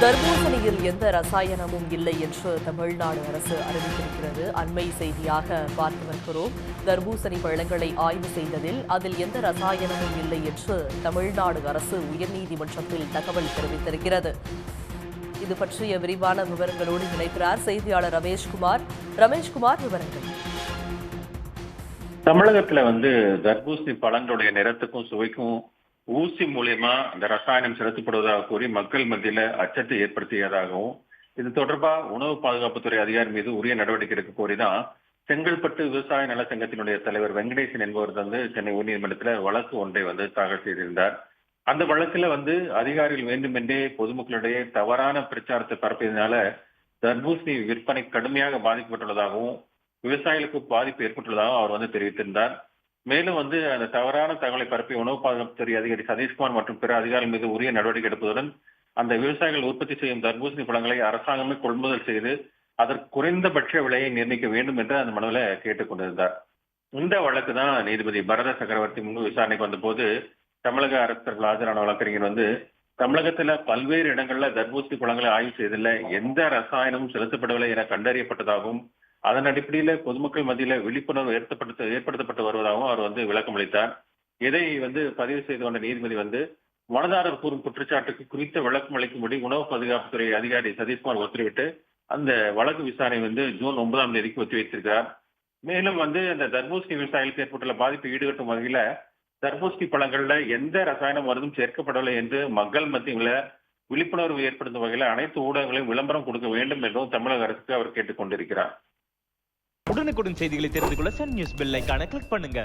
தர்பூசணியில் எந்த ரசாயனமும் இல்லை என்று தமிழ்நாடு அரசு அறிவித்திருக்கிறது. அண்மை செய்தியாக பார்த்து வருகிறோம். தர்பூசணி பழங்களை ஆய்வு செய்ததில் அதில் எந்த ரசாயனமும் இல்லை என்று தமிழ்நாடு அரசு உயர்நீதிமன்றத்தில் தகவல் தெரிவித்திருக்கிறது. இது பற்றிய விரிவான விவரங்களோடு இணைக்கிறார் செய்தியாளர் ரமேஷ்குமார். விவரங்கள். தமிழகத்துல தர்பூசணி பழங்களுடைய நிறத்துக்கும் சுவைக்கும் ஊசி மூலியமா அந்த ரசாயனம் செலுத்தப்படுவதாக கூறி மக்கள் மத்தியில அச்சத்தை ஏற்படுத்தியதாகவும், இது தொடர்பா உணவு பாதுகாப்புத்துறை அதிகாரி மீது உரிய நடவடிக்கை எடுக்க கோரிதான் செங்கல்பட்டு விவசாய நல சங்கத்தினுடைய தலைவர் வெங்கடேசன் என்பவர் சென்னை உயர்நீதிமன்றத்துல வழக்கு ஒன்றை தாக்கல் செய்திருந்தார். அந்த வழக்குல அதிகாரிகள் வேண்டுமென்றே பொதுமக்களிடையே தவறான பிரச்சாரத்தை பரப்பியதனால தர்பூசணி விற்பனை கடுமையாக பாதிக்கப்பட்டுள்ளதாகவும் விவசாயிகளுக்கு பாதிப்பு ஏற்பட்டுள்ளதாகவும் அவர் தெரிவித்திருந்தார். மேலும் அந்த தவறான தகவலை பரப்பி உணவு பாதுகாப்புத்துறை அதிகாரி சதீஷ்குமார் மற்றும் பிற அதிகாரிகள் மீது உரிய நடவடிக்கை எடுப்பதுடன் அந்த விவசாயிகள் உற்பத்தி செய்யும் தர்பூசணி பழங்களை அரசாங்கமே கொள்முதல் செய்து அதற்கு குறைந்தபட்ச விலையை நிர்ணயிக்க வேண்டும் என்று அந்த மனுவில் கேட்டுக் கொண்டிருந்தார். இந்த வழக்கு தான் நீதிபதி பரத சக்கரவர்த்தி முன்பு விசாரணைக்கு வந்தபோது தமிழக அரசு தரப்பில் ஆஜரான வழக்கறிஞர் தமிழகத்துல பல்வேறு இடங்கள்ல தர்பூசணி பழங்களை ஆய்வு செய்ததில்ல எந்த ரசாயனமும் செலுத்தப்படவில்லை என கண்டறியப்பட்டதாகவும், அதன் அடிப்படையில பொதுமக்கள் மத்தியில விழிப்புணர்வு ஏற்படுத்தப்பட்டு வருவதாகவும் அவர் விளக்கம் அளித்தார். இதை பதிவு செய்து கொண்ட நீதிபதி மனுதாரர் கூறும் குற்றச்சாட்டுக்கு குறித்த விளக்கம் அளிக்கும்படி உணவு பாதுகாப்புத்துறை அதிகாரி சதீஷ்குமார் உத்தரவிட்டு அந்த வழக்கு விசாரணை ஜூன் 9ஆம் தேதிக்கு ஒத்திவைத்திருக்கிறார். மேலும் அந்த தர்பூசணி விவசாயிகளுக்கு ஏற்பட்டுள்ள பாதிப்பை ஈடுகட்டும் வகையில தர்பூசணி பழங்கள்ல எந்த ரசாயன மருந்தும் சேர்க்கப்படவில்லை என்று மக்கள் மத்தியில விழிப்புணர்வு ஏற்படுத்தும் வகையில அனைத்து ஊடகங்களையும் விளம்பரம் கொடுக்க வேண்டும் என்றும் தமிழக அரசுக்கு அவர் கேட்டுக் கொண்டிருக்கிறார். உடனுக்குடன் செய்திகளை தெரிந்து கொள்ள சன் நியூஸ் பெல் ஐகானை கிளிக் பண்ணுங்க.